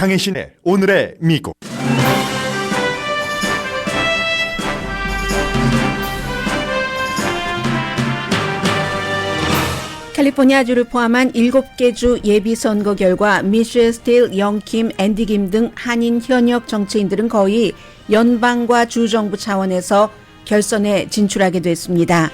강혜신의 오늘의 미국. 캘리포니아주를 포함한 7개 주 예비선거 결과 미셸 스틸, 영킴, 앤디 김 등 한인 현역 정치인들은 거의 연방과 주정부 차원에서 결선에 진출하게 됐습니다.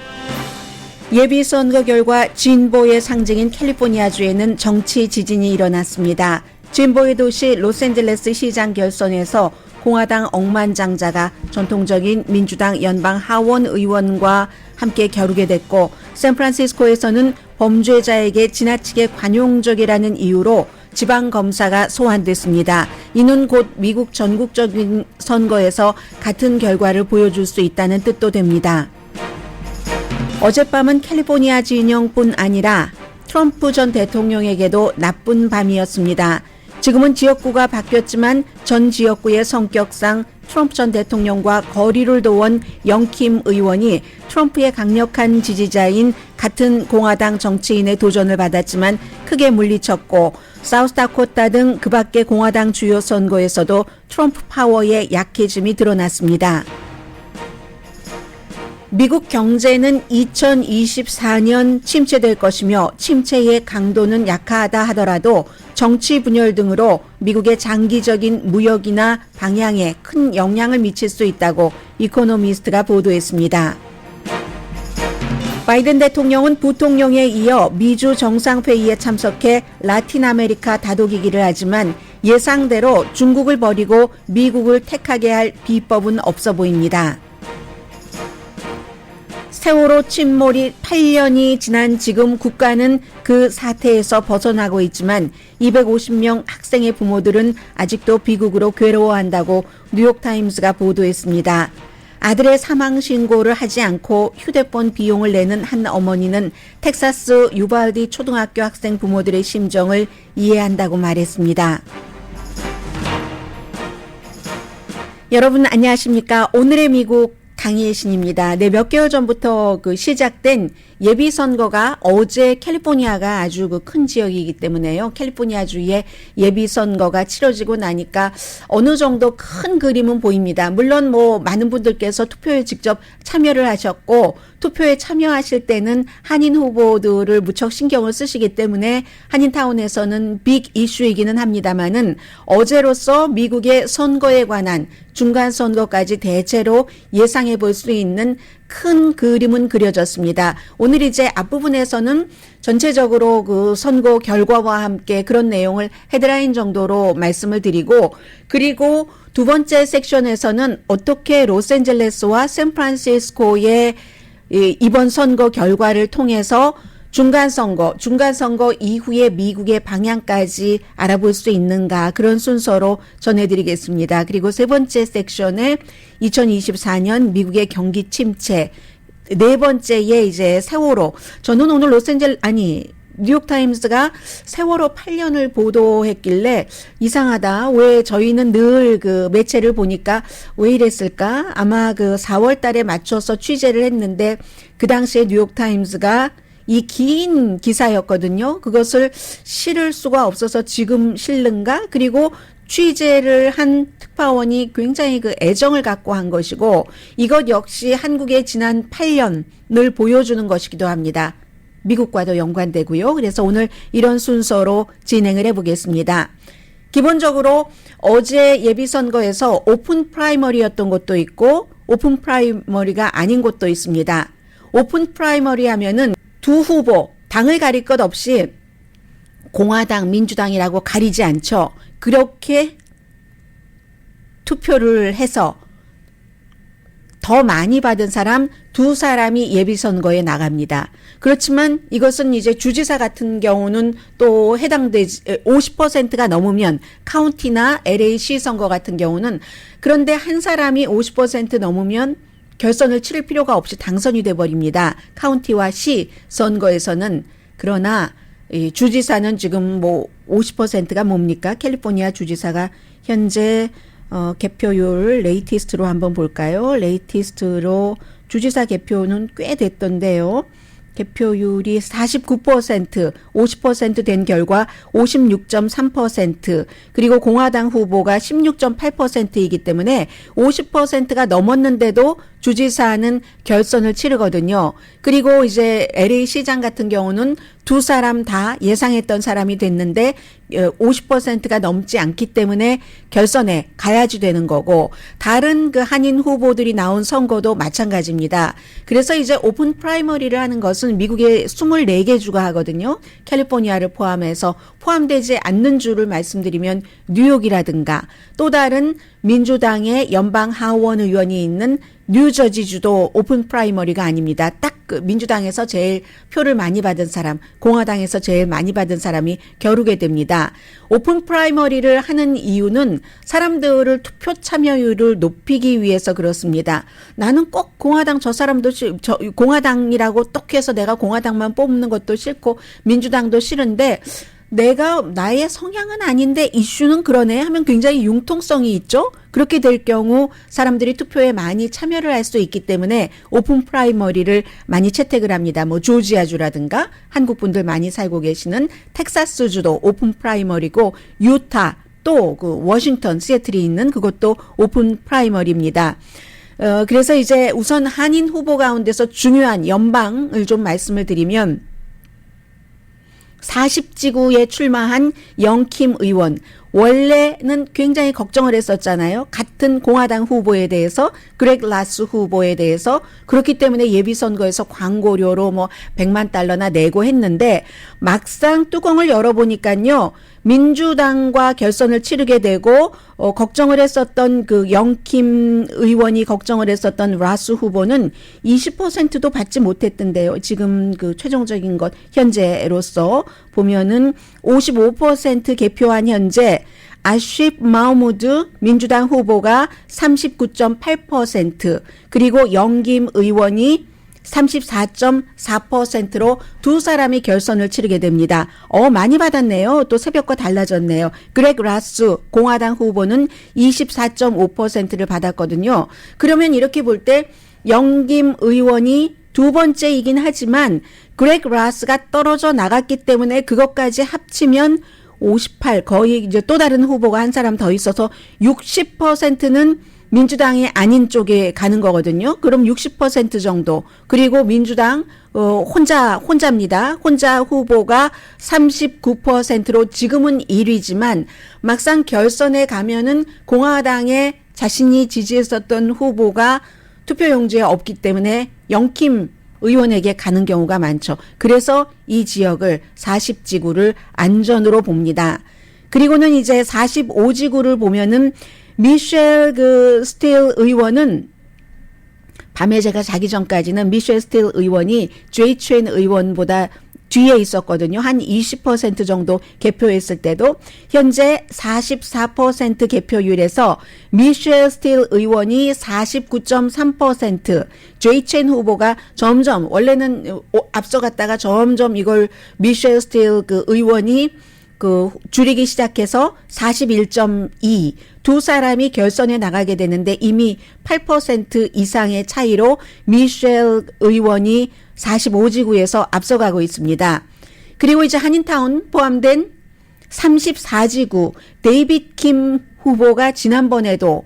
예비선거 결과 진보의 상징인 캘리포니아주에는 정치 지진이 일어났습니다. 진보의 도시 로스앤젤레스 시장 결선에서 공화당 억만장자가 전통적인 민주당 연방 하원 의원과 함께 겨루게 됐고, 샌프란시스코에서는 범죄자에게 지나치게 관용적이라는 이유로 지방검사가 소환됐습니다. 이는 곧 미국 전국적인 선거에서 같은 결과를 보여줄 수 있다는 뜻도 됩니다. 어젯밤은 캘리포니아 진영뿐 아니라 트럼프 전 대통령에게도 나쁜 밤이었습니다. 지금은 지역구가 바뀌었지만 전 지역구의 성격상 트럼프 전 대통령과 거리를 두은 영킴 의원이 트럼프의 강력한 지지자인 같은 공화당 정치인의 도전을 받았지만 크게 물리쳤고, 사우스다코타 등 그 밖의 공화당 주요 선거에서도 트럼프 파워의 약해짐이 드러났습니다. 미국 경제는 2024년 침체될 것이며 침체의 강도는 약하다 하더라도 정치 분열 등으로 미국의 장기적인 무역이나 방향에 큰 영향을 미칠 수 있다고 이코노미스트가 보도했습니다. 바이든 대통령은 부통령에 이어 미주 정상회의에 참석해 라틴 아메리카 다독이기를 하지만 예상대로 중국을 버리고 미국을 택하게 할 비법은 없어 보입니다. 세월호 침몰이 8년이 지난 지금 국가는 그 사태에서 벗어나고 있지만 250명 학생의 부모들은 아직도 비극으로 괴로워한다고 뉴욕타임스가 보도했습니다. 아들의 사망 신고를 하지 않고 휴대폰 비용을 내는 한 어머니는 텍사스 유발디 초등학교 학생 부모들의 심정을 이해한다고 말했습니다. 여러분 안녕하십니까? 오늘의 미국 강혜신입니다. 네, 몇 개월 전부터 시작된 예비선거가 어제 캘리포니아가 아주 큰 지역이기 때문에요. 캘리포니아주의 예비선거가 치러지고 나니까 어느 정도 큰 그림은 보입니다. 물론 많은 분들께서 투표에 직접 참여를 하셨고, 투표에 참여하실 때는 한인 후보들을 무척 신경을 쓰시기 때문에 한인타운에서는 빅 이슈이기는 합니다만은 어제로서 미국의 선거에 관한 중간선거까지 대체로 예상해 볼 수 있는 큰 그림은 그려졌습니다. 오늘 이제 앞부분에서는 전체적으로 그 선거 결과와 함께 그런 내용을 헤드라인 정도로 말씀을 드리고, 그리고 두 번째 섹션에서는 어떻게 로스앤젤레스와 샌프란시스코의 이번 선거 결과를 통해서 중간선거 이후에 미국의 방향까지 알아볼 수 있는가, 그런 순서로 전해드리겠습니다. 그리고 세 번째 섹션에 2024년 미국의 경기 침체, 네 번째에 이제 세월호. 저는 오늘 뉴욕타임스가 세월호 8년을 보도했길래 이상하다. 왜 저희는 늘 그 매체를 보니까 왜 이랬을까? 아마 4월 달에 맞춰서 취재를 했는데 그 당시에 뉴욕타임스가 이 긴 기사였거든요. 그것을 실을 수가 없어서 지금 실는가? 그리고 취재를 한 특파원이 굉장히 애정을 갖고 한 것이고, 이것 역시 한국의 지난 8년을 보여주는 것이기도 합니다. 미국과도 연관되고요. 그래서 오늘 이런 순서로 진행을 해보겠습니다. 기본적으로 어제 예비선거에서 오픈 프라이머리였던 곳도 있고 오픈 프라이머리가 아닌 곳도 있습니다. 오픈 프라이머리 하면은 두 후보, 당을 가릴 것 없이 공화당, 민주당이라고 가리지 않죠. 그렇게 투표를 해서 더 많이 받은 사람 두 사람이 예비선거에 나갑니다. 그렇지만 이것은 이제 주지사 같은 경우는 또 해당되지, 50%가 넘으면 카운티나 LA시 선거 같은 경우는, 그런데 한 사람이 50% 넘으면 결선을 치를 필요가 없이 당선이 돼버립니다. 카운티와 시 선거에서는. 그러나 이 주지사는 지금 50%가 뭡니까? 캘리포니아 주지사가 현재 개표율 레이티스트로 한번 볼까요? 레이티스트로 주지사 개표는 꽤 됐던데요. 개표율이 49%, 50%된 결과 56.3%, 그리고 공화당 후보가 16.8%이기 때문에 50%가 넘었는데도 주지사는 결선을 치르거든요. 그리고 이제 LA 시장 같은 경우는 두 사람 다 예상했던 사람이 됐는데 50%가 넘지 않기 때문에 결선에 가야지 되는 거고, 다른 그 한인 후보들이 나온 선거도 마찬가지입니다. 그래서 이제 오픈 프라이머리를 하는 것은 미국의 24개 주가 하거든요. 캘리포니아를 포함해서 포함되지 않는 주를 말씀드리면 뉴욕이라든가, 또 다른 민주당의 연방 하원 의원이 있는 뉴저지주도 오픈 프라이머리가 아닙니다. 딱 그 민주당에서 제일 표를 많이 받은 사람, 공화당에서 제일 많이 받은 사람이 겨루게 됩니다. 오픈 프라이머리를 하는 이유는 사람들을 투표 참여율을 높이기 위해서 그렇습니다. 나는 꼭 공화당 저 사람도 공화당이라고 똑 해서 내가 공화당만 뽑는 것도 싫고 민주당도 싫은데 내가 나의 성향은 아닌데 이슈는 그러네 하면 굉장히 융통성이 있죠. 그렇게 될 경우 사람들이 투표에 많이 참여를 할 수 있기 때문에 오픈 프라이머리를 많이 채택을 합니다. 뭐 조지아주라든가 한국 분들 많이 살고 계시는 텍사스주도 오픈 프라이머리고, 유타 또 그 워싱턴 시애틀이 있는 그것도 오픈 프라이머리입니다. 그래서 이제 우선 한인 후보 가운데서 중요한 연방을 좀 말씀을 드리면 40지구에 출마한 영킴 의원, 원래는 굉장히 걱정을 했었잖아요. 같은 공화당 후보에 대해서, 그렉 라스 후보에 대해서. 그렇기 때문에 예비선거에서 광고료로 뭐 $100만 내고 했는데 막상 뚜껑을 열어보니까요, 민주당과 결선을 치르게 되고 걱정을 했었던 그 영킴 의원이 걱정을 했었던 라스 후보는 20%도 받지 못했던데요. 지금 그 최종적인 것 현재로서 보면은 55% 개표한 현재 아쉽 마우무드 민주당 후보가 39.8%, 그리고 영김 의원이 34.4%로 두 사람이 결선을 치르게 됩니다. 많이 받았네요. 또 새벽과 달라졌네요. 그렉 라스 공화당 후보는 24.5%를 받았거든요. 그러면 이렇게 볼 때 영김 의원이 두 번째이긴 하지만 그렉 라스가 떨어져 나갔기 때문에 그것까지 합치면 58, 거의 이제 또 다른 후보가 한 사람 더 있어서 60%는 민주당이 아닌 쪽에 가는 거거든요. 그럼 60% 정도. 그리고 민주당 혼자입니다. 혼자 후보가 39%로 지금은 1위지만 막상 결선에 가면은 공화당에 자신이 지지했었던 후보가 투표용지에 없기 때문에 영킴 의원에게 가는 경우가 많죠. 그래서 이 지역을 40지구를 안전으로 봅니다. 그리고는 이제 45지구를 보면은 미셸 스틸 의원은 밤에 제가 자기 전까지는 미셸 스틸 의원이 제이 첸 의원보다 뒤에 있었거든요. 한 20% 정도 개표했을 때도 현재 44% 개표율에서 미셸 스틸 의원이 49.3%, 제이 첸 후보가 점점 원래는 앞서갔다가 점점 이걸 미셸 스틸 의원이 줄이기 시작해서 41.2, 두 사람이 결선에 나가게 되는데 이미 8% 이상의 차이로 미셸 의원이 45지구에서 앞서가고 있습니다. 그리고 이제 한인타운 포함된 34지구, 데이빗 킴 후보가 지난번에도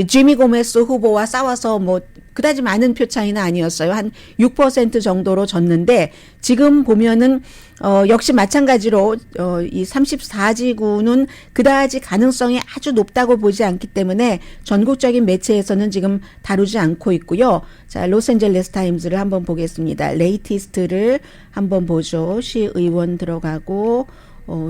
지미 고메스 후보와 싸워서 뭐 그다지 많은 표 차이는 아니었어요. 한 6% 정도로 졌는데 지금 보면은 역시 마찬가지로 이 34지구는 그다지 가능성이 아주 높다고 보지 않기 때문에 전국적인 매체에서는 지금 다루지 않고 있고요. 자, 로스앤젤레스 타임즈를 한번 보겠습니다. 레이티스트를 한번 보죠. 시 의원 들어가고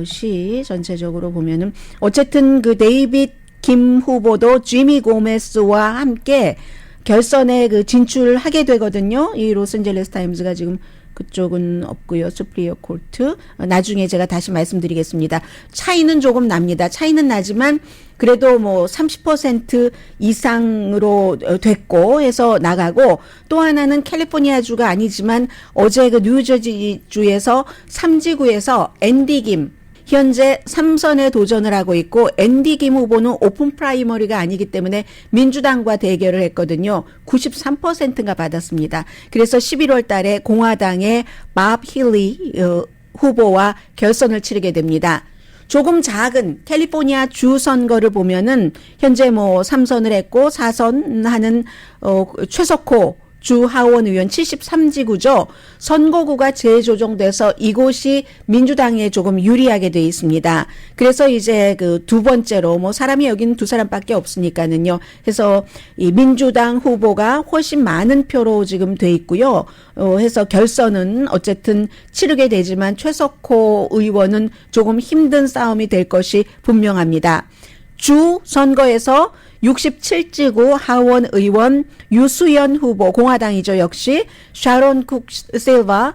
시 전체적으로 보면은 어쨌든 그 데이빗 김 후보도 지미 고메스와 함께 결선에 진출하게 되거든요. 이 로스앤젤레스 타임즈가 지금 그쪽은 없고요. 수프리어 코트. 나중에 제가 다시 말씀드리겠습니다. 차이는 조금 납니다. 차이는 나지만 그래도 뭐 30% 이상으로 됐고 해서 나가고, 또 하나는 캘리포니아주가 아니지만 어제 뉴저지주에서 3지구에서 앤디 김, 현재 3선에 도전을 하고 있고 앤디 김 후보는 오픈 프라이머리가 아니기 때문에 민주당과 대결을 했거든요. 93%가 받았습니다. 그래서 11월 달에 공화당의 밥 힐리 후보와 결선을 치르게 됩니다. 조금 작은 캘리포니아 주 선거를 보면은 현재 뭐 3선을 했고 4선 하는 최석호 주 하원 의원 73지구죠. 선거구가 재조정돼서 이곳이 민주당에 조금 유리하게 돼 있습니다. 그래서 이제 그 두 번째로 뭐 사람이 여기는 두 사람밖에 없으니까는요. 해서 이 민주당 후보가 훨씬 많은 표로 지금 돼 있고요. 해서 결선은 어쨌든 치르게 되지만 최석호 의원은 조금 힘든 싸움이 될 것이 분명합니다. 주 선거에서 67지구 하원 의원 유수연 후보 공화당이죠. 역시 샤론 쿡 실바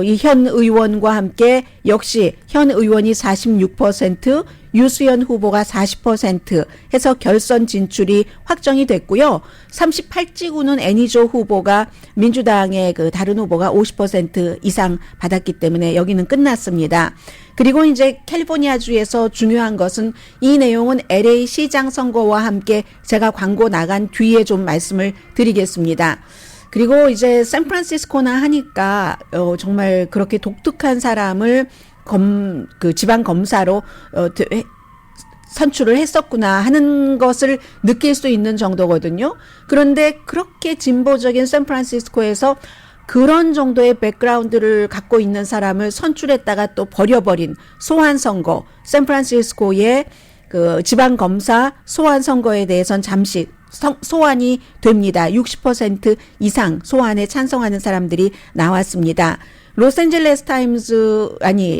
이 현 의원과 함께 역시 현 의원이 46%, 유수연 후보가 40% 해서 결선 진출이 확정이 됐고요. 38지구는 애니조 후보가 민주당의 그 다른 후보가 50% 이상 받았기 때문에 여기는 끝났습니다. 그리고 이제 캘리포니아주에서 중요한 것은 이 내용은 LA 시장 선거와 함께 제가 광고 나간 뒤에 좀 말씀을 드리겠습니다. 그리고 이제 샌프란시스코나 하니까 정말 그렇게 독특한 사람을 그 지방 검사로 선출을 했었구나 하는 것을 느낄 수 있는 정도거든요. 그런데 그렇게 진보적인 샌프란시스코에서 그런 정도의 백그라운드를 갖고 있는 사람을 선출했다가 또 버려버린 소환 선거, 샌프란시스코의 그 지방 검사 소환 선거에 대해선 잠시 소환이 됩니다. 60% 이상 소환에 찬성하는 사람들이 나왔습니다. 로스앤젤레스 타임즈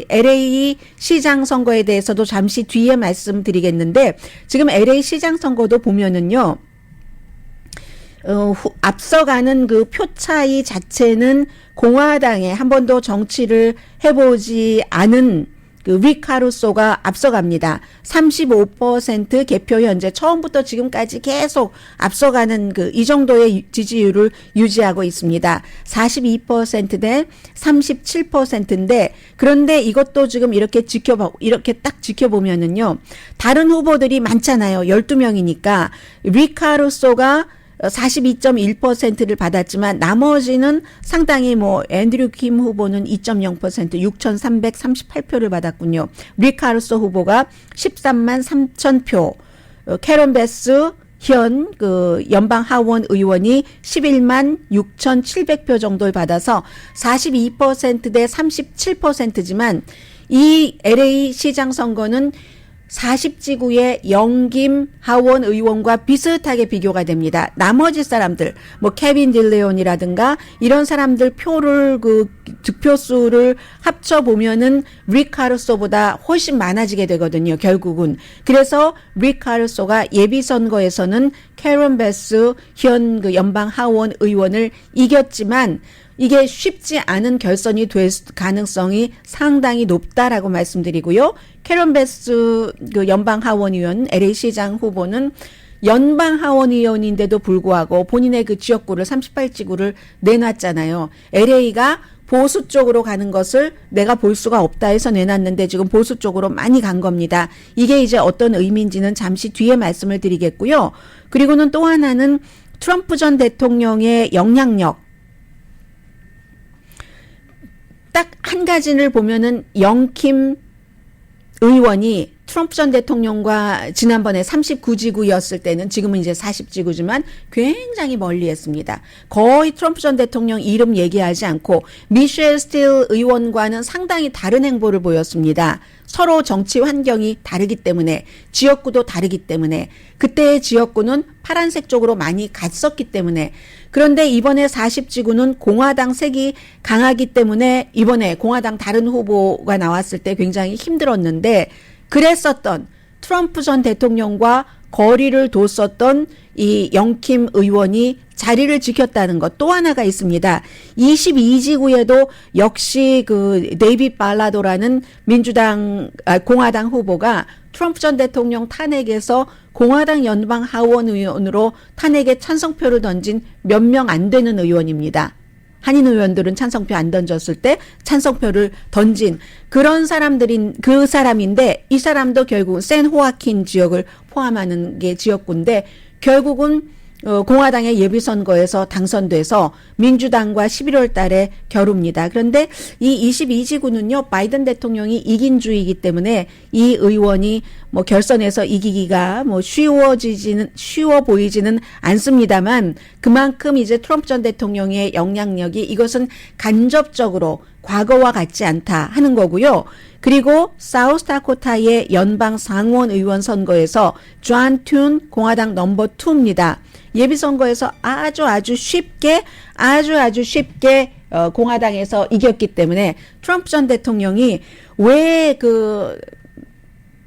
LA 시장 선거에 대해서도 잠시 뒤에 말씀드리겠는데 지금 LA 시장 선거도 보면은요. 앞서가는 그 표 차이 자체는 공화당에 한 번도 정치를 해보지 않은 그 릭 카루소가 앞서갑니다. 35% 개표 현재 처음부터 지금까지 계속 앞서가는 그 이 정도의 지지율을 유지하고 있습니다. 42% 대 37%인데 그런데 이것도 지금 이렇게 딱 지켜보면은요. 다른 후보들이 많잖아요. 12명이니까 릭 카루소가 42.1%를 받았지만 나머지는 상당히 뭐 앤드류 킴 후보는 2.0% 6,338표를 받았군요. 릭 카루소 후보가 13만 3천 표, 캐런 베스 현 그 연방 하원 의원이 11만 6,700표 정도를 받아서 42%대 37%지만 이 LA 시장 선거는 40지구의 영김 하원 의원과 비슷하게 비교가 됩니다. 나머지 사람들, 뭐 케빈 딜레온이라든가 이런 사람들 표를 그 득표수를 합쳐 보면은 릭 카루소보다 훨씬 많아지게 되거든요. 결국은. 그래서 릭 카루소가 예비 선거에서는 캐런 베스 현 그 연방 하원 의원을 이겼지만 이게 쉽지 않은 결선이 될 가능성이 상당히 높다라고 말씀드리고요. 캐런 베스 그 연방 하원 의원 LA 시장 후보는 연방 하원 의원인데도 불구하고 본인의 그 지역구를 38지구를 내놨잖아요. LA가 보수 쪽으로 가는 것을 내가 볼 수가 없다 해서 내놨는데 지금 보수 쪽으로 많이 간 겁니다. 이게 이제 어떤 의미인지는 잠시 뒤에 말씀을 드리겠고요. 그리고는 또 하나는 트럼프 전 대통령의 영향력. 딱 한 가지를 보면은 영킴 의원이 트럼프 전 대통령과 지난번에 39지구였을 때는 지금은 이제 40지구지만 굉장히 멀리 했습니다. 거의 트럼프 전 대통령 이름 얘기하지 않고 미셸 스틸 의원과는 상당히 다른 행보를 보였습니다. 서로 정치 환경이 다르기 때문에 지역구도 다르기 때문에 그때의 지역구는 파란색 쪽으로 많이 갔었기 때문에 그런데 이번에 40지구는 공화당 색이 강하기 때문에 이번에 공화당 다른 후보가 나왔을 때 굉장히 힘들었는데 그랬었던 트럼프 전 대통령과 거리를 뒀었던 이 영킴 의원이 자리를 지켰다는 것 또 하나가 있습니다. 22지구에도 역시 그 데이빗 발라도라는 공화당 후보가 트럼프 전 대통령 탄핵에서 공화당 연방 하원 의원으로 탄핵에 찬성표를 던진 몇 명 안 되는 의원입니다. 한인 의원들은 찬성표 안 던졌을 때 찬성표를 던진 그런 그 사람인데 이 사람도 결국 샌 호아킨 지역을 포함하는 게 지역구인데 결국은 공화당의 예비선거에서 당선돼서 민주당과 11월 달에 겨룹니다. 그런데 이 22지구는요, 바이든 대통령이 이긴 주이기 때문에 이 의원이 뭐 결선에서 이기기가 뭐 쉬워 보이지는 않습니다만 그만큼 이제 트럼프 전 대통령의 영향력이 이것은 간접적으로 과거와 같지 않다 하는 거고요. 그리고 사우스다코타의 연방 상원 의원 선거에서 존 튠 공화당 넘버 2입니다. 예비선거에서 아주 쉽게 공화당에서 이겼기 때문에 트럼프 전 대통령이 왜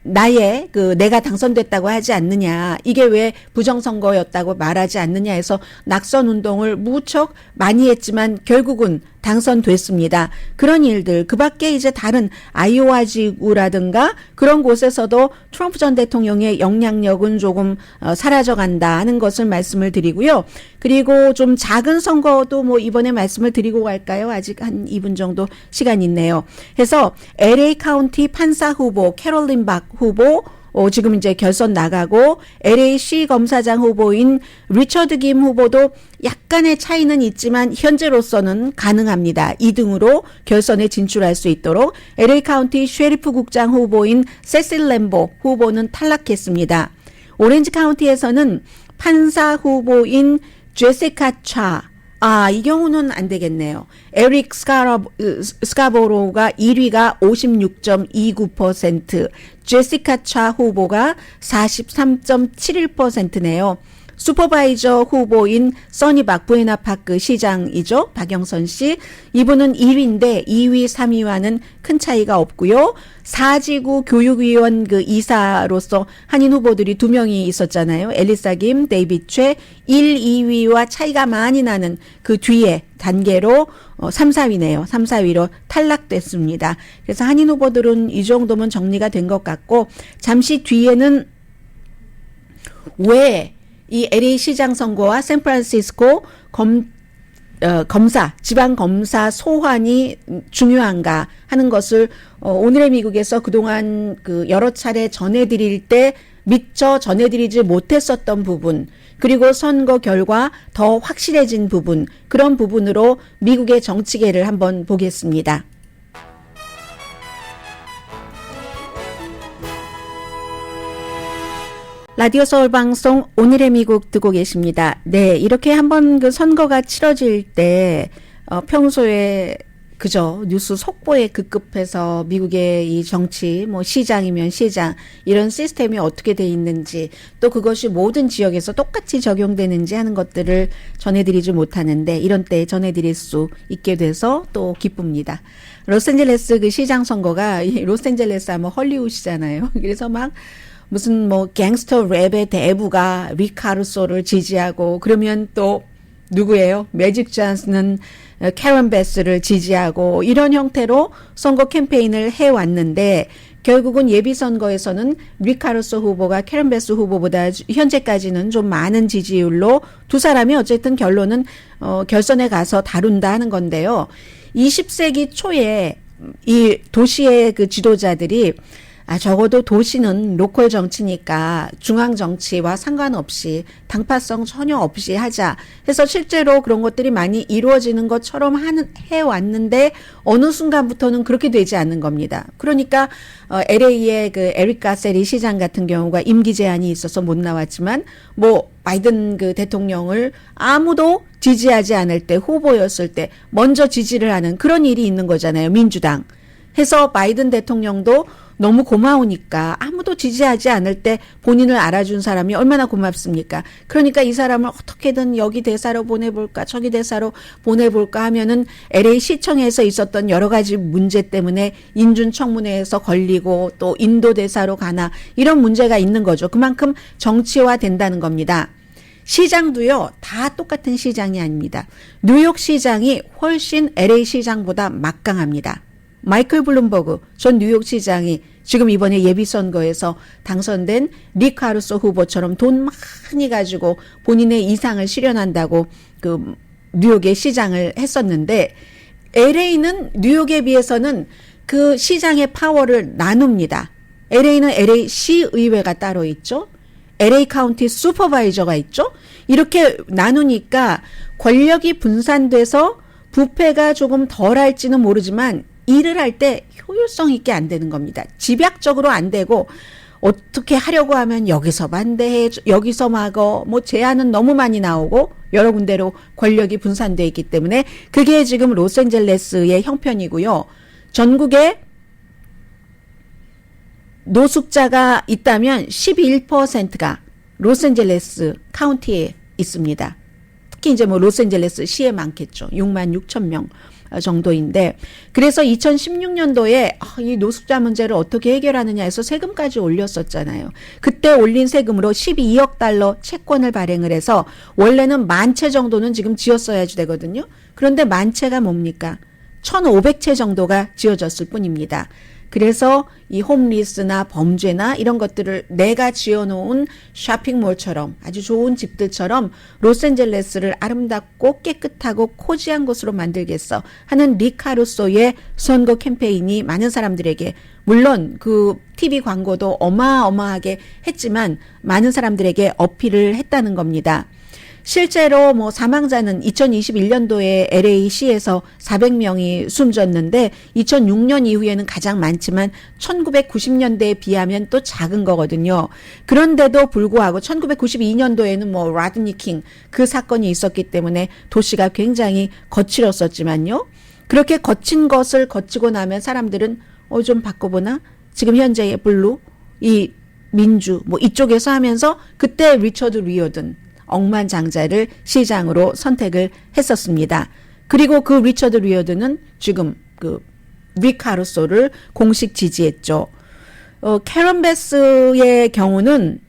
내가 당선됐다고 하지 않느냐, 이게 왜 부정선거였다고 말하지 않느냐 해서 낙선 운동을 무척 많이 했지만 결국은 당선됐습니다. 그런 일들, 그 밖에 이제 다른 아이오와 지구라든가 그런 곳에서도 트럼프 전 대통령의 영향력은 조금 사라져간다 하는 것을 말씀을 드리고요. 그리고 좀 작은 선거도 뭐 이번에 말씀을 드리고 갈까요? 아직 한 2분 정도 시간이 있네요. 해서 LA 카운티 판사 후보 캐롤린 박 후보 지금 이제 결선 나가고 LA시 검사장 후보인 리처드 김 후보도 약간의 차이는 있지만 현재로서는 가능합니다. 2등으로 결선에 진출할 수 있도록 LA 카운티 셰리프 국장 후보인 세실 램보 후보는 탈락했습니다. 오렌지 카운티에서는 판사 후보인 제시카 차 이 경우는 안 되겠네요. 에릭 스카보로가 1위가 56.29%, 제시카 차 후보가 43.71%네요. 슈퍼바이저 후보인 써니박 부에나파크 시장이죠. 박영선 씨. 이분은 1위인데 2위, 3위와는 큰 차이가 없고요. 4지구 교육위원 이사로서 한인 후보들이 2명이 있었잖아요. 엘리사 김, 데이빗 최, 1, 2위와 차이가 많이 나는 그 뒤에 단계로 3, 4위네요. 3, 4위로 탈락됐습니다. 그래서 한인 후보들은 이 정도면 정리가 된 것 같고 잠시 뒤에는 왜 이 LA 시장 선거와 샌프란시스코 지방검사 소환이 중요한가 하는 것을 오늘의 미국에서 그동안 여러 차례 전해드릴 때 미처 전해드리지 못했었던 부분, 그리고 선거 결과 더 확실해진 부분, 그런 부분으로 미국의 정치계를 한번 보겠습니다. 라디오 서울 방송 오늘의 미국 듣고 계십니다. 네, 이렇게 한번 선거가 치러질 때 평소에 그저 뉴스 속보에 급급해서 미국의 이 정치, 뭐 시장이면 시장 이런 시스템이 어떻게 돼 있는지, 또 그것이 모든 지역에서 똑같이 적용되는지 하는 것들을 전해드리지 못하는데 이런 때 전해드릴 수 있게 돼서 또 기쁩니다. 로스앤젤레스 시장 선거가 로스앤젤레스 하면 헐리우드잖아요. 그래서 막 무슨 뭐 갱스터 랩의 대부가 리카루소를 지지하고, 그러면 또 누구예요? 매직 존슨은 캐런 베스를 지지하고, 이런 형태로 선거 캠페인을 해왔는데 결국은 예비선거에서는 리카루소 후보가 캐런 베스 후보보다 현재까지는 좀 많은 지지율로 두 사람이 어쨌든 결론은 결선에 가서 다룬다 하는 건데요. 20세기 초에 이 도시의 지도자들이 적어도 도시는 로컬 정치니까 중앙 정치와 상관없이 당파성 전혀 없이 하자 해서 실제로 그런 것들이 많이 이루어지는 것처럼 해왔는데 어느 순간부터는 그렇게 되지 않는 겁니다. 그러니까 LA의 에릭 가세리 시장 같은 경우가 임기 제한이 있어서 못 나왔지만 뭐 바이든 대통령을 아무도 지지하지 않을 때, 후보였을 때 먼저 지지를 하는 그런 일이 있는 거잖아요. 민주당. 해서 바이든 대통령도 너무 고마우니까 아무도 지지하지 않을 때 본인을 알아준 사람이 얼마나 고맙습니까? 그러니까 이 사람을 어떻게든 여기 대사로 보내볼까 저기 대사로 보내볼까 하면은 LA 시청에서 있었던 여러 가지 문제 때문에 인준청문회에서 걸리고 또 인도 대사로 가나 이런 문제가 있는 거죠. 그만큼 정치화 된다는 겁니다. 시장도요, 다 똑같은 시장이 아닙니다. 뉴욕 시장이 훨씬 LA 시장보다 막강합니다. 마이클 블룸버그 전 뉴욕시장이 지금 이번에 예비선거에서 당선된 리카루소 후보처럼 돈 많이 가지고 본인의 이상을 실현한다고 뉴욕의 시장을 했었는데 LA는 뉴욕에 비해서는 그 시장의 파워를 나눕니다. LA는 LA 시의회가 따로 있죠. LA 카운티 슈퍼바이저가 있죠. 이렇게 나누니까 권력이 분산돼서 부패가 조금 덜할지는 모르지만 일을 할 때 효율성 있게 안 되는 겁니다. 집약적으로 안 되고 어떻게 하려고 하면 여기서 반대해, 여기서 막어, 뭐 제안은 너무 많이 나오고 여러 군데로 권력이 분산돼 있기 때문에 그게 지금 로스앤젤레스의 형편이고요. 전국에 노숙자가 있다면 11%가 로스앤젤레스 카운티에 있습니다. 특히 이제 뭐 로스앤젤레스 시에 많겠죠. 6만 6천 명 정도인데 그래서 2016년도에 이 노숙자 문제를 어떻게 해결하느냐 해서 세금까지 올렸었잖아요. 그때 올린 세금으로 12억 달러 채권을 발행을 해서 원래는 10,000채 정도는 지금 지었어야지 되거든요. 그런데 10,000채가 뭡니까? 1,500채 정도가 지어졌을 뿐입니다. 그래서 이 홈리스나 범죄나 이런 것들을 내가 지어놓은 쇼핑몰처럼 아주 좋은 집들처럼 로스앤젤레스를 아름답고 깨끗하고 코지한 곳으로 만들겠어 하는 리카루소의 선거 캠페인이 많은 사람들에게 물론 그 TV 광고도 어마어마하게 했지만 많은 사람들에게 어필을 했다는 겁니다. 실제로 뭐 사망자는 2021년도에 LA시에서 400명이 숨졌는데 2006년 이후에는 가장 많지만 1990년대에 비하면 또 작은 거거든요. 그런데도 불구하고 1992년도에는 뭐 라드니 킹 그 사건이 있었기 때문에 도시가 굉장히 거칠었었지만요. 그렇게 거친 것을 거치고 나면 사람들은 좀 바꿔보나? 지금 현재의 블루, 이 민주 뭐 이쪽에서 하면서 그때 리처드 리어든 억만장자를 시장으로 선택을 했었습니다. 그리고 그 리처드 리어드는 지금 그 리카루소를 공식 지지했죠. 캐런 베스의 경우는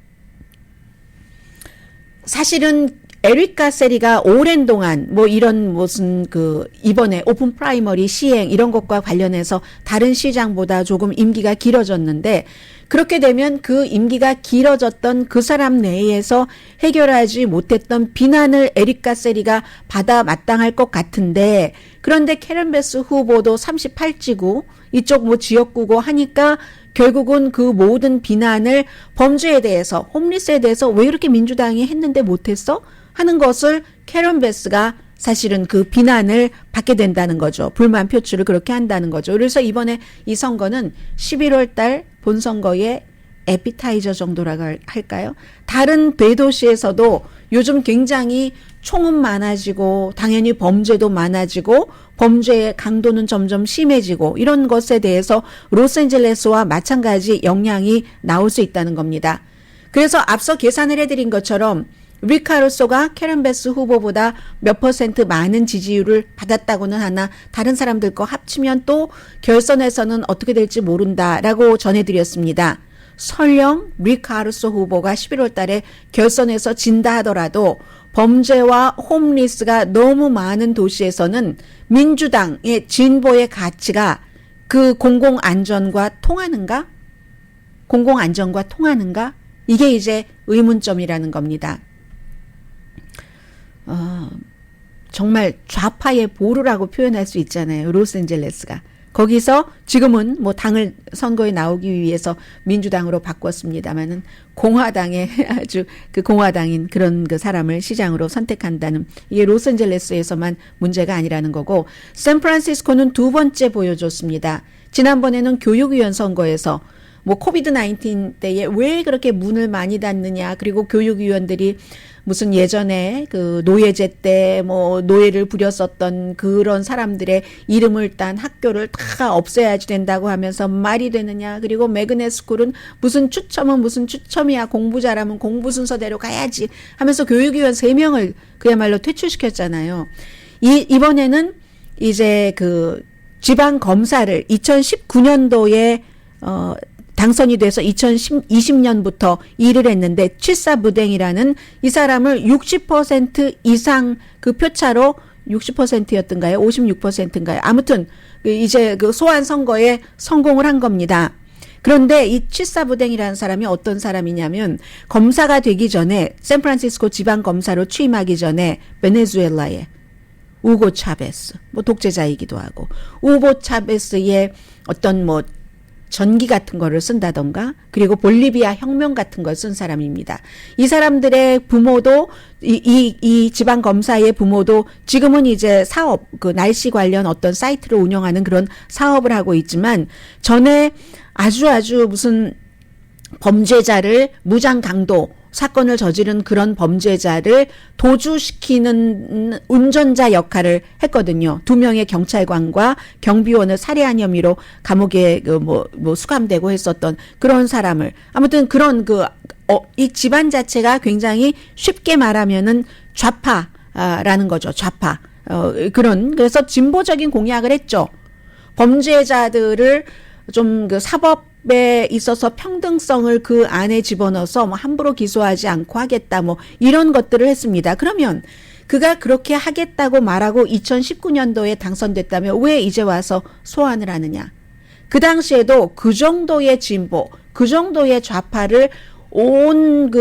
사실은 에릭 가세리가 오랜 동안 뭐 이런 무슨 그 이번에 오픈 프라이머리 시행 이런 것과 관련해서 다른 시장보다 조금 임기가 길어졌는데 그렇게 되면 그 임기가 길어졌던 그 사람 내에서 해결하지 못했던 비난을 에릭 가세리가 받아 마땅할 것 같은데 그런데 캐런 베스 후보도 38지구 이쪽 뭐 지역구고 하니까 결국은 그 모든 비난을 범죄에 대해서 홈리스에 대해서 왜 이렇게 민주당이 했는데 못했어? 하는 것을 캐런 베스가 사실은 그 비난을 받게 된다는 거죠. 불만 표출을 그렇게 한다는 거죠. 그래서 이번에 이 선거는 11월 달 본선거의 에피타이저 정도라고 할까요? 다른 대도시에서도 요즘 굉장히 총은 많아지고 당연히 범죄도 많아지고 범죄의 강도는 점점 심해지고 이런 것에 대해서 로스앤젤레스와 마찬가지 영향이 나올 수 있다는 겁니다. 그래서 앞서 계산을 해드린 것처럼 리카루소가 캐런 베스 후보보다 몇 퍼센트 많은 지지율을 받았다고는 하나 다른 사람들 거 합치면 또 결선에서는 어떻게 될지 모른다라고 전해드렸습니다. 설령 리카루소 후보가 11월 달에 결선에서 진다 하더라도 범죄와 홈리스가 너무 많은 도시에서는 민주당의 진보의 가치가 그 공공안전과 통하는가? 공공안전과 통하는가? 이게 이제 의문점이라는 겁니다. 정말 좌파의 보루라고 표현할 수 있잖아요. 로스앤젤레스가. 거기서 지금은 뭐 당을 선거에 나오기 위해서 민주당으로 바꿨습니다만은 공화당의 아주 그 공화당인 그런 그 사람을 시장으로 선택한다는 이게 로스앤젤레스에서만 문제가 아니라는 거고 샌프란시스코는 두 번째 보여줬습니다. 지난번에는 교육위원 선거에서 뭐 코비드 19 때에 왜 그렇게 문을 많이 닫느냐 그리고 교육위원들이 무슨 예전에 그 노예제 때 뭐 노예를 부렸었던 그런 사람들의 이름을 딴 학교를 다 없애야지 된다고 하면서 말이 되느냐 그리고 매그넷 스쿨은 무슨 추첨은 무슨 추첨이야 공부 잘하면 공부 순서대로 가야지 하면서 교육위원 3명을 그야말로 퇴출시켰잖아요. 이번에는 이제 그 지방 검사를 2019년도에 당선이 돼서 2020년부터 일을 했는데 칠사부댕이라는 이 사람을 60% 이상 그 표차로 60%였던가요? 56%인가요? 아무튼 이제 그 소환 선거에 성공을 한 겁니다. 그런데 이 칠사부댕이라는 사람이 어떤 사람이냐면 검사가 되기 전에 샌프란시스코 지방 검사로 취임하기 전에 베네수엘라에 우고 차베스, 뭐 독재자이기도 하고, 우고 차베스의 어떤 뭐 전기 같은 거를 쓴다던가, 그리고 볼리비아 혁명 같은 걸 쓴 사람입니다. 이 사람들의 부모도, 이 지방 검사의 부모도 지금은 이제 사업, 그 날씨 관련 어떤 사이트를 운영하는 그런 사업을 하고 있지만, 전에 아주 무슨 범죄자를 무장 강도 사건을 저지른 그런 범죄자를 도주시키는 운전자 역할을 했거든요. 2명의 경찰관과 경비원을 살해한 혐의로 감옥에 수감되고 했었던 그런 사람을, 아무튼 그런 이 집안 자체가 굉장히 쉽게 말하면은 좌파라는 거죠. 좌파. 그래서 진보적인 공약을 했죠. 범죄자들을 좀 사법에 있어서 평등성을 그 안에 집어넣어서 뭐 함부로 기소하지 않고 하겠다, 뭐 이런 것들을 했습니다. 그러면 그가 그렇게 하겠다고 말하고 2019년도에 당선됐다면 왜 이제 와서 소환을 하느냐? 그 당시에도 그 정도의 진보, 그 정도의 좌파를 온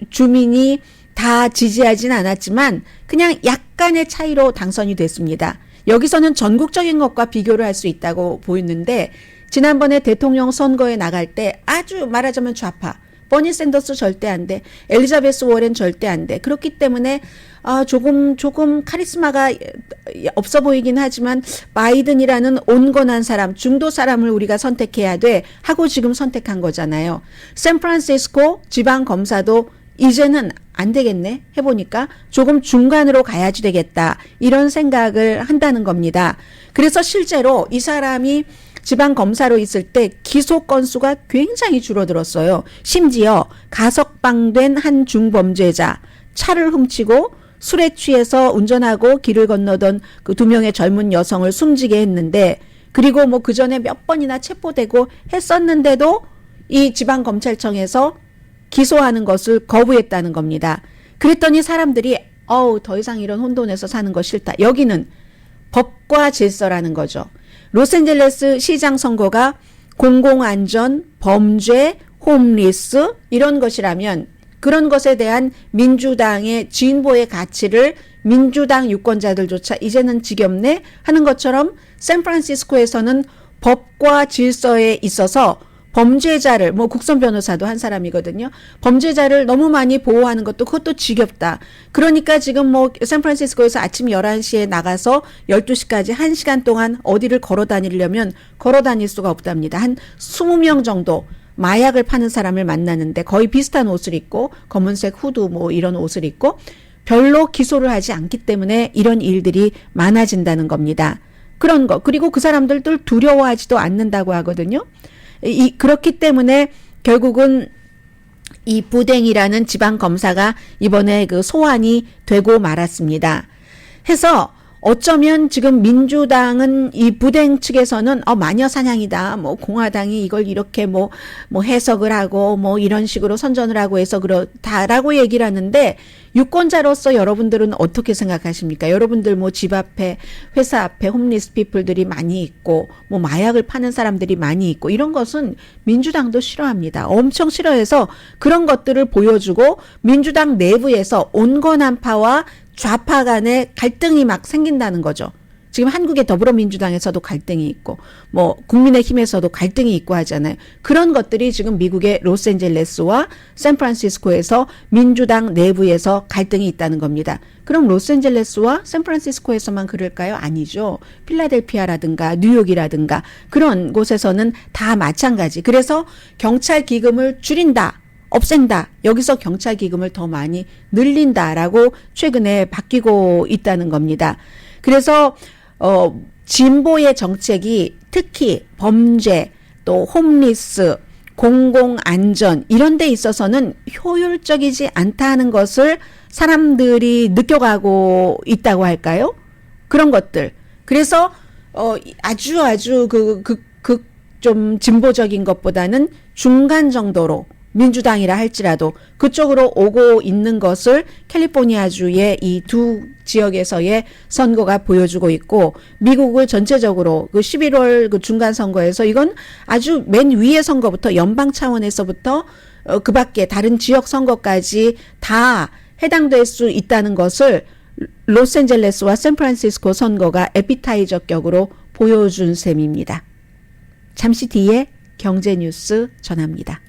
주민이 다 지지하진 않았지만 그냥 약간의 차이로 당선이 됐습니다. 여기서는 전국적인 것과 비교를 할 수 있다고 보였는데, 지난번에 대통령 선거에 나갈 때 아주 말하자면 좌파, 버니 샌더스 절대 안 돼, 엘리자베스 워렌 절대 안 돼. 그렇기 때문에 조금 카리스마가 없어 보이긴 하지만 바이든이라는 온건한 사람, 중도 사람을 우리가 선택해야 돼 하고 지금 선택한 거잖아요. 샌프란시스코 지방 검사도 이제는 안 되겠네 해보니까 조금 중간으로 가야지 되겠다, 이런 생각을 한다는 겁니다. 그래서 실제로 이 사람이 지방 검사로 있을 때 기소 건수가 굉장히 줄어들었어요. 심지어 가석방된 한 중범죄자, 차를 훔치고 술에 취해서 운전하고 길을 건너던 그 2명의 젊은 여성을 숨지게 했는데, 그리고 뭐 그 전에 몇 번이나 체포되고 했었는데도 이 지방 검찰청에서 기소하는 것을 거부했다는 겁니다. 그랬더니 사람들이 더 이상 이런 혼돈에서 사는 거 싫다. 여기는 법과 질서라는 거죠. 로스앤젤레스 시장 선거가 공공안전, 범죄, 홈리스 이런 것이라면 그런 것에 대한 민주당의 진보의 가치를 민주당 유권자들조차 이제는 지겹네 하는 것처럼, 샌프란시스코에서는 법과 질서에 있어서 범죄자를, 뭐 국선 변호사도 한 사람이거든요. 범죄자를 너무 많이 보호하는 것도 그것도 지겹다. 그러니까 지금 뭐 샌프란시스코에서 아침 11시에 나가서 12시까지 1시간 동안 어디를 걸어 다니려면 걸어 다닐 수가 없답니다. 한 20명 정도 마약을 파는 사람을 만나는데 거의 비슷한 옷을 입고 검은색 후드 뭐 이런 옷을 입고 별로 기소를 하지 않기 때문에 이런 일들이 많아진다는 겁니다. 그런 거. 그리고 그 사람들도 두려워하지도 않는다고 하거든요. 그렇기 때문에 결국은 이 부댕이라는 지방 검사가 이번에 소환이 되고 말았습니다. 해서 어쩌면 지금 민주당은 이 부댕 측에서는 마녀 사냥이다. 뭐 공화당이 이걸 이렇게 뭐 해석을 하고 뭐 이런 식으로 선전을 하고 해서 그렇다라고 얘기를 하는데, 유권자로서 여러분들은 어떻게 생각하십니까? 여러분들 뭐 집 앞에, 회사 앞에 홈리스 피플들이 많이 있고 뭐 마약을 파는 사람들이 많이 있고 이런 것은 민주당도 싫어합니다. 엄청 싫어해서 그런 것들을 보여주고 민주당 내부에서 온건한파와 좌파 간의 갈등이 막 생긴다는 거죠. 지금 한국의 더불어민주당에서도 갈등이 있고 뭐 국민의힘에서도 갈등이 있고 하잖아요. 그런 것들이 지금 미국의 로스앤젤레스와 샌프란시스코에서 민주당 내부에서 갈등이 있다는 겁니다. 그럼 로스앤젤레스와 샌프란시스코에서만 그럴까요? 아니죠. 필라델피아라든가 뉴욕이라든가 그런 곳에서는 다 마찬가지. 그래서 경찰 기금을 줄인다, 없앤다, 여기서 경찰 기금을 더 많이 늘린다라고 최근에 바뀌고 있다는 겁니다. 그래서 진보의 정책이 특히 범죄, 또 홈리스, 공공안전 이런 데 있어서는 효율적이지 않다는 것을 사람들이 느껴가고 있다고 할까요? 그런 것들. 그래서 아주 좀 진보적인 것보다는 중간 정도로 민주당이라 할지라도 그쪽으로 오고 있는 것을 캘리포니아주의 이 두 지역에서의 선거가 보여주고 있고, 미국을 전체적으로 11월 중간 선거에서 이건 아주 맨 위의 선거부터 연방 차원에서부터 그 밖에 다른 지역 선거까지 다 해당될 수 있다는 것을 로스앤젤레스와 샌프란시스코 선거가 에피타이저 격으로 보여준 셈입니다. 잠시 뒤에 경제 뉴스 전합니다.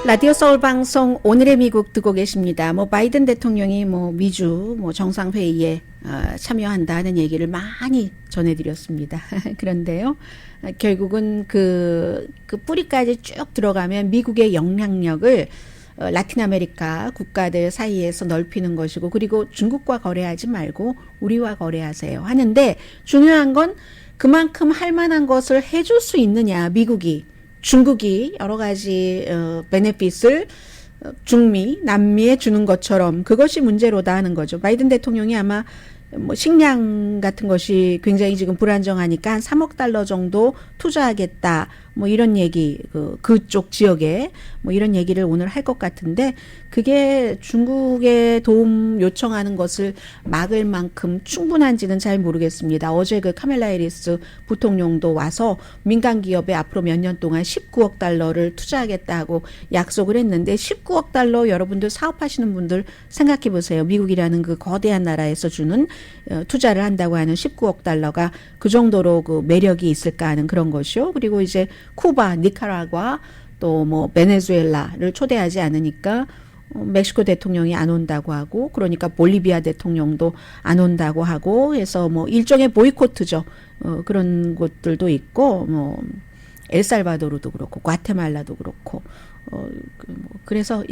라디오 서울 방송 오늘의 미국 듣고 계십니다. 바이든 대통령이 미주 정상회의에 참여한다는 얘기를 많이 전해드렸습니다. 그런데요, 결국은 그 뿌리까지 쭉 들어가면 미국의 영향력을 라틴 아메리카 국가들 사이에서 넓히는 것이고, 그리고 중국과 거래하지 말고 우리와 거래하세요 하는데, 중요한 건 그만큼 할 만한 것을 해줄 수 있느냐. 중국이 여러 가지 베네핏을 중미, 남미에 주는 것처럼 그것이 문제로다 하는 거죠. 바이든 대통령이 아마 식량 같은 것이 굉장히 지금 불안정하니까 한 3억 달러 정도 투자하겠다. 이런 얘기, 그쪽 지역에 이런 얘기를 오늘 할 것 같은데, 그게 중국에 도움 요청하는 것을 막을 만큼 충분한지는 잘 모르겠습니다. 어제 카멜라 해리스 부통령도 와서 민간 기업에 앞으로 몇 년 동안 19억 달러를 투자하겠다고 약속을 했는데, 19억 달러 여러분들 사업하시는 분들 생각해 보세요. 미국이라는 그 거대한 나라에서 주는 투자를 한다고 하는 19억 달러가 그 정도로 매력이 있을까 하는 그런 것이요. 그리고 이제 쿠바, 니카라과 또 베네수엘라를 초대하지 않으니까 멕시코 대통령이 안 온다고 하고, 그러니까 볼리비아 대통령도 안 온다고 하고 해서 일종의 보이콧이죠. 그런 곳들도 있고, 엘살바도르도 그렇고, 과테말라도 그렇고, 그래서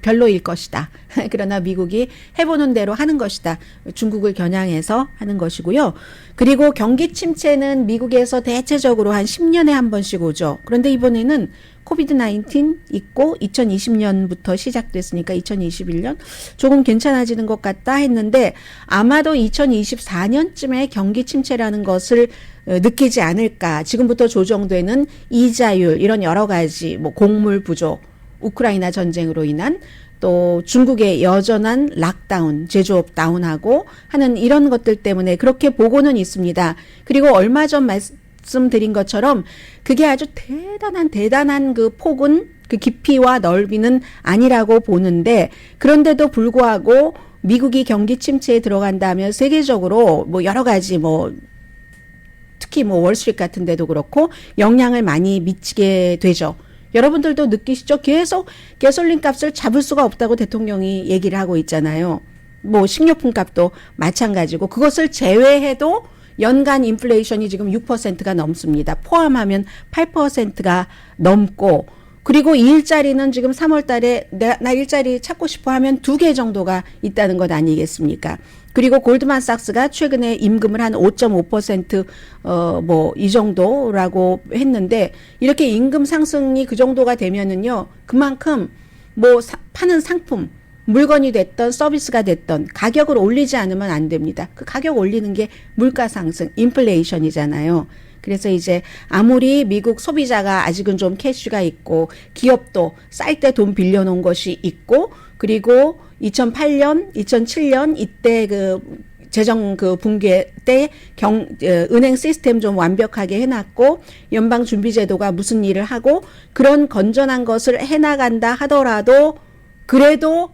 별로일 것이다. 그러나 미국이 해보는 대로 하는 것이다. 중국을 겨냥해서 하는 것이고요. 그리고 경기 침체는 미국에서 대체적으로 한 10년에 한 번씩 오죠. 그런데 이번에는 코비드-19 있고 2020년부터 시작됐으니까 2021년 조금 괜찮아지는 것 같다 했는데, 아마도 2024년쯤에 경기 침체라는 것을 느끼지 않을까. 지금부터 조정되는 이자율, 이런 여러 가지 곡물 부족, 우크라이나 전쟁으로 인한 또 중국의 여전한 락다운, 제조업 다운하고 하는 이런 것들 때문에 그렇게 보고는 있습니다. 그리고 얼마 전 말씀드린 것처럼 그게 아주 대단한 그 폭은, 그 깊이와 넓이는 아니라고 보는데, 그런데도 불구하고 미국이 경기 침체에 들어간다면 세계적으로 여러 가지 특히 월스트리트 같은 데도 그렇고 영향을 많이 미치게 되죠. 여러분들도 느끼시죠? 계속 가솔린 값을 잡을 수가 없다고 대통령이 얘기를 하고 있잖아요. 식료품 값도 마찬가지고, 그것을 제외해도 연간 인플레이션이 지금 6%가 넘습니다. 포함하면 8%가 넘고, 그리고 일자리는 지금 3월 달에 나 일자리 찾고 싶어 하면 2개 정도가 있다는 것 아니겠습니까? 그리고 골드만삭스가 최근에 임금을 한 5.5% 이 정도라고 했는데, 이렇게 임금 상승이 그 정도가 되면은요, 그만큼 파는 상품, 물건이 됐던 서비스가 됐던 가격을 올리지 않으면 안 됩니다. 그 가격 올리는 게 물가 상승, 인플레이션이잖아요. 그래서 이제 아무리 미국 소비자가 아직은 좀 캐시가 있고, 기업도 쌀 때 돈 빌려놓은 것이 있고, 그리고 2008년, 2007년 이때 재정 붕괴 때 은행 시스템 좀 완벽하게 해놨고, 연방준비제도가 무슨 일을 하고 그런 건전한 것을 해나간다 하더라도 그래도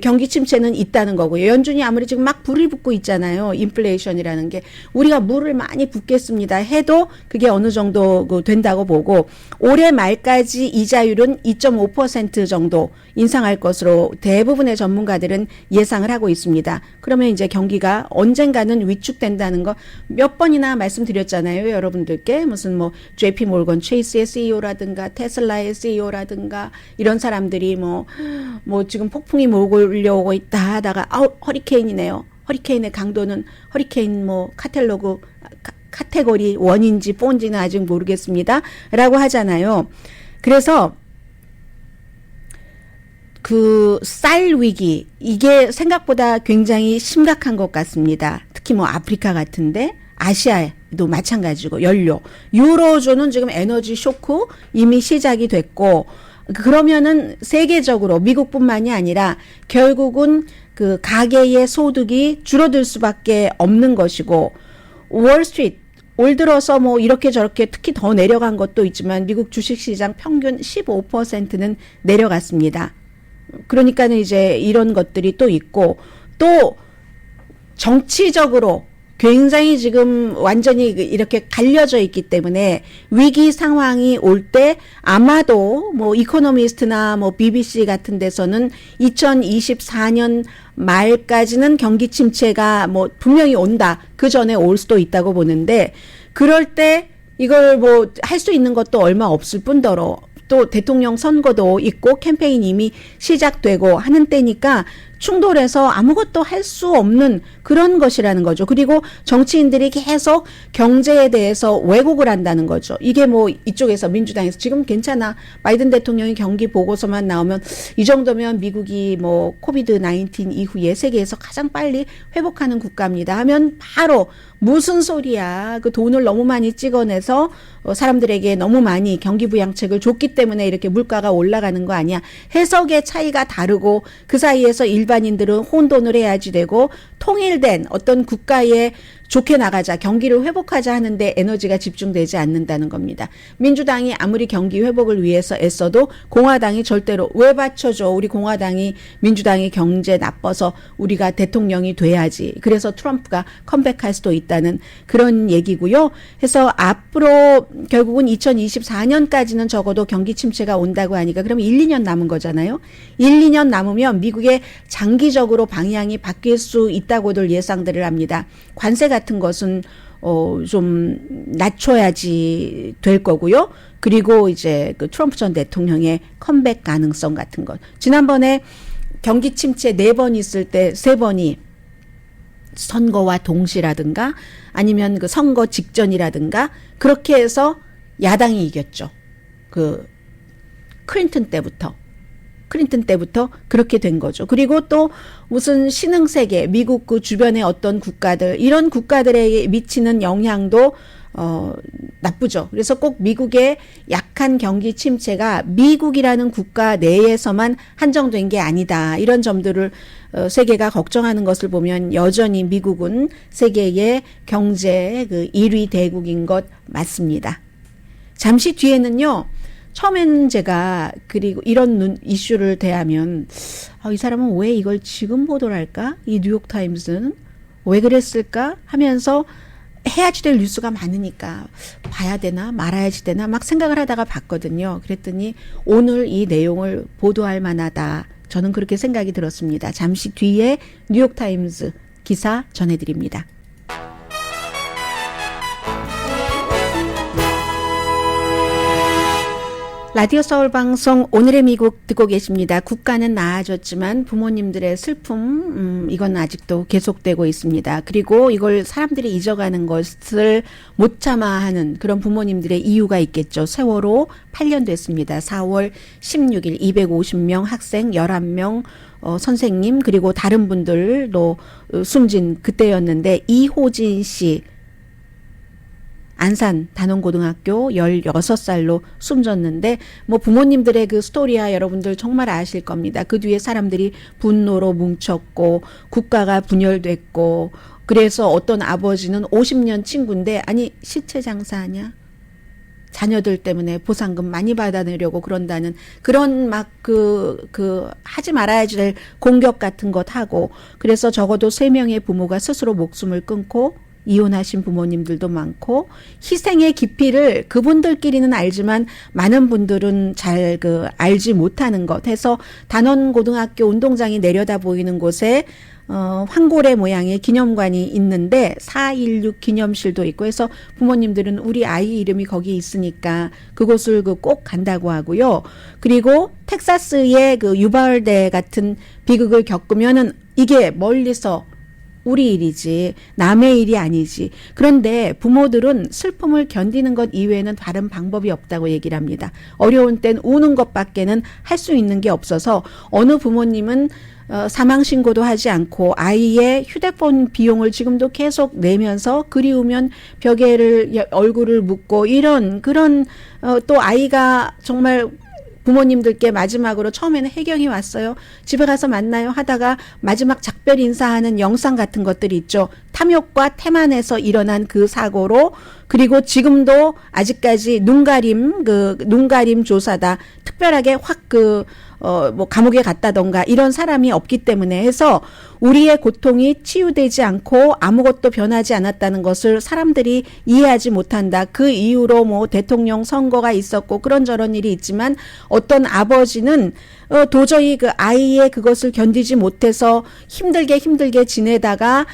경기 침체는 있다는 거고요. 연준이 아무리 지금 막 불을 붓고 있잖아요. 인플레이션이라는 게. 우리가 물을 많이 붓겠습니다 해도 그게 어느 정도 된다고 보고, 올해 말까지 이자율은 2.5% 정도 인상할 것으로 대부분의 전문가들은 예상을 하고 있습니다. 그러면 이제 경기가 언젠가는 위축된다는 거 몇 번이나 말씀드렸잖아요. 여러분들께 무슨 JP 몰건 체이스의 CEO라든가 테슬라의 CEO라든가 이런 사람들이 지금 폭풍이 몰려오고 있다 하다가 허리케인이네요. 허리케인의 강도는 허리케인 카테고리 1인지 4인지는 아직 모르겠습니다. 라고 하잖아요. 그래서 쌀 위기, 이게 생각보다 굉장히 심각한 것 같습니다. 특히 아프리카 같은데, 아시아에도 마찬가지고, 연료. 유로존은 지금 에너지 쇼크 이미 시작이 됐고, 그러면은 세계적으로 미국뿐만이 아니라 결국은 가계의 소득이 줄어들 수밖에 없는 것이고, 올 들어서 뭐 이렇게 저렇게 특히 더 내려간 것도 있지만 미국 주식시장 평균 15%는 내려갔습니다. 그러니까는 이제 이런 것들이 또 있고 또 정치적으로 굉장히 지금 완전히 이렇게 갈려져 있기 때문에 위기 상황이 올 때 아마도 뭐 이코노미스트나 뭐 BBC 같은 데서는 2024년 말까지는 경기 침체가 뭐 분명히 온다. 그 전에 올 수도 있다고 보는데 그럴 때 이걸 뭐 할 수 있는 것도 얼마 없을 뿐더러 또 대통령 선거도 있고 캠페인이 이미 시작되고 하는 때니까 충돌해서 아무것도 할 수 없는 그런 것이라는 거죠. 그리고 정치인들이 계속 경제에 대해서 왜곡을 한다는 거죠. 이게 뭐 이쪽에서 민주당에서 지금 괜찮아. 바이든 대통령이 경기 보고서만 나오면 이 정도면 미국이 뭐 코비드-19 이후에 세계에서 가장 빨리 회복하는 국가입니다 하면 바로 무슨 소리야. 그 돈을 너무 많이 찍어내서 사람들에게 너무 많이 경기 부양책을 줬기 때문에 이렇게 물가가 올라가는 거 아니야. 해석의 차이가 다르고 그 사이에서 일반인들은 혼돈을 해야지 되고 통일된 어떤 국가에 좋게 나가자, 경기를 회복하자 하는데 에너지가 집중되지 않는다는 겁니다. 민주당이 아무리 경기 회복을 위해서 애써도 공화당이 절대로 왜 받쳐줘. 우리 공화당이 민주당이 경제 나빠서 우리가 대통령이 돼야지. 그래서 트럼프가 컴백할 수도 있다는 그런 얘기고요. 그래서 앞으로 결국은 2024년까지는 적어도 경기 침체가 온다고 하니까 그러면 1, 2년 남은 거잖아요. 1, 2년 남으면 미국의 장기적으로 방향이 바뀔 수 있다고들 예상들을 합니다. 관세 같은 것은 좀 낮춰야지 될 거고요. 그리고 이제 그 트럼프 전 대통령의 컴백 가능성 같은 것. 지난번에 경기 침체 4번 있을 때 3번이 선거와 동시라든가 아니면 그 선거 직전이라든가 그렇게 해서 야당이 이겼죠. 그 클린턴 때부터 그렇게 된 거죠. 그리고 또 무슨 신흥세계, 미국 그 주변의 어떤 국가들, 이런 국가들에 미치는 영향도 나쁘죠. 그래서 꼭 미국의 약한 경기 침체가 미국이라는 국가 내에서만 한정된 게 아니다. 이런 점들을 세계가 걱정하는 것을 보면 여전히 미국은 세계의 경제 그 1위 대국인 것 맞습니다. 잠시 뒤에는요. 처음에는 제가 그리고 이런 이슈를 대하면 이 사람은 왜 이걸 지금 보도를 할까? 이 뉴욕타임스는 왜 그랬을까? 하면서 해야지 될 뉴스가 많으니까 봐야 되나 말아야지 되나 막 생각을 하다가 봤거든요. 그랬더니 오늘 이 내용을 보도할 만하다. 저는 그렇게 생각이 들었습니다. 잠시 뒤에 뉴욕타임스 기사 전해드립니다. 라디오 서울 방송 오늘의 미국 듣고 계십니다. 국가는 나아졌지만 부모님들의 슬픔 이건 아직도 계속되고 있습니다. 그리고 이걸 사람들이 잊어가는 것을 못 참아하는 그런 부모님들의 이유가 있겠죠. 세월호 8년 됐습니다. 4월 16일 250명 학생 11명 선생님 그리고 다른 분들도 숨진 그때였는데 이호진 씨 안산 단원고등학교 16살로 숨졌는데 뭐 부모님들의 그 스토리야 여러분들 정말 아실 겁니다. 그 뒤에 사람들이 분노로 뭉쳤고 국가가 분열됐고 그래서 어떤 아버지는 50년 친구인데 아니 시체 장사하냐? 자녀들 때문에 보상금 많이 받아내려고 그런다는 그런 막 하지 말아야지 될 공격 같은 것 하고 그래서 적어도 3명의 부모가 스스로 목숨을 끊고 이혼하신 부모님들도 많고 희생의 깊이를 그분들끼리는 알지만 많은 분들은 잘 알지 못하는 것 해서 단원고등학교 운동장이 내려다 보이는 곳에 황고래 모양의 기념관이 있는데 4.16 기념실도 있고 해서 부모님들은 우리 아이 이름이 거기 있으니까 그곳을 꼭 간다고 하고요. 그리고 텍사스의 그 유발대 같은 비극을 겪으면은 이게 멀리서 우리 일이지 남의 일이 아니지. 그런데 부모들은 슬픔을 견디는 것 이외에는 다른 방법이 없다고 얘기를 합니다. 어려운 땐 우는 것밖에는 할 수 있는 게 없어서 어느 부모님은 사망신고도 하지 않고 아이의 휴대폰 비용을 지금도 계속 내면서 그리우면 벽에를 얼굴을 묻고 이런 그런 또 아이가 정말 부모님들께 마지막으로 처음에는 혜경이 왔어요. 집에 가서 만나요 하다가 마지막 작별 인사하는 영상 같은 것들이 있죠. 탐욕과 태만에서 일어난 그 사고로 그리고 지금도 아직까지 눈가림 조사다. 특별하게 확 뭐 감옥에 갔다던가 이런 사람이 없기 때문에 해서 우리의 고통이 치유되지 않고 아무것도 변하지 않았다는 것을 사람들이 이해하지 못한다. 그 이후로 뭐 대통령 선거가 있었고 그런저런 일이 있지만 어떤 아버지는 도저히 그 아이의 그것을 견디지 못해서 힘들게 지내다가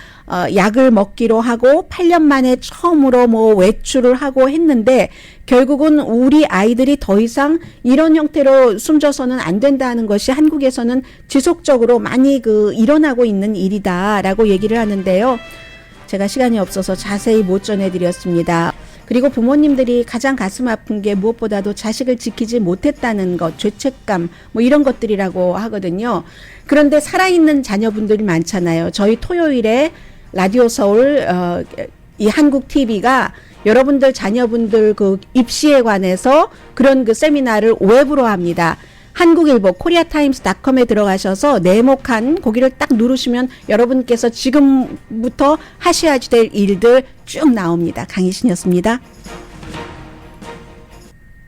약을 먹기로 하고 8년 만에 처음으로 뭐 외출을 하고 했는데 결국은 우리 아이들이 더 이상 이런 형태로 숨져서는 안 된다는 것이 한국에서는 지속적으로 많이 일어나고 있는 일이다라고 얘기를 하는데요. 제가 시간이 없어서 자세히 못 전해드렸습니다. 그리고 부모님들이 가장 가슴 아픈 게 무엇보다도 자식을 지키지 못했다는 것, 죄책감, 뭐 이런 것들이라고 하거든요. 그런데 살아있는 자녀분들이 많잖아요. 저희 토요일에 라디오 서울, 이 한국 TV가 여러분들 자녀분들 그 입시에 관해서 그런 그 세미나를 웹으로 합니다. 한국일보 코리아타임스닷컴에 들어가셔서 네모칸 거기를 딱 누르시면 여러분께서 지금부터 하셔야 될 일들 쭉 나옵니다. 강희신이었습니다.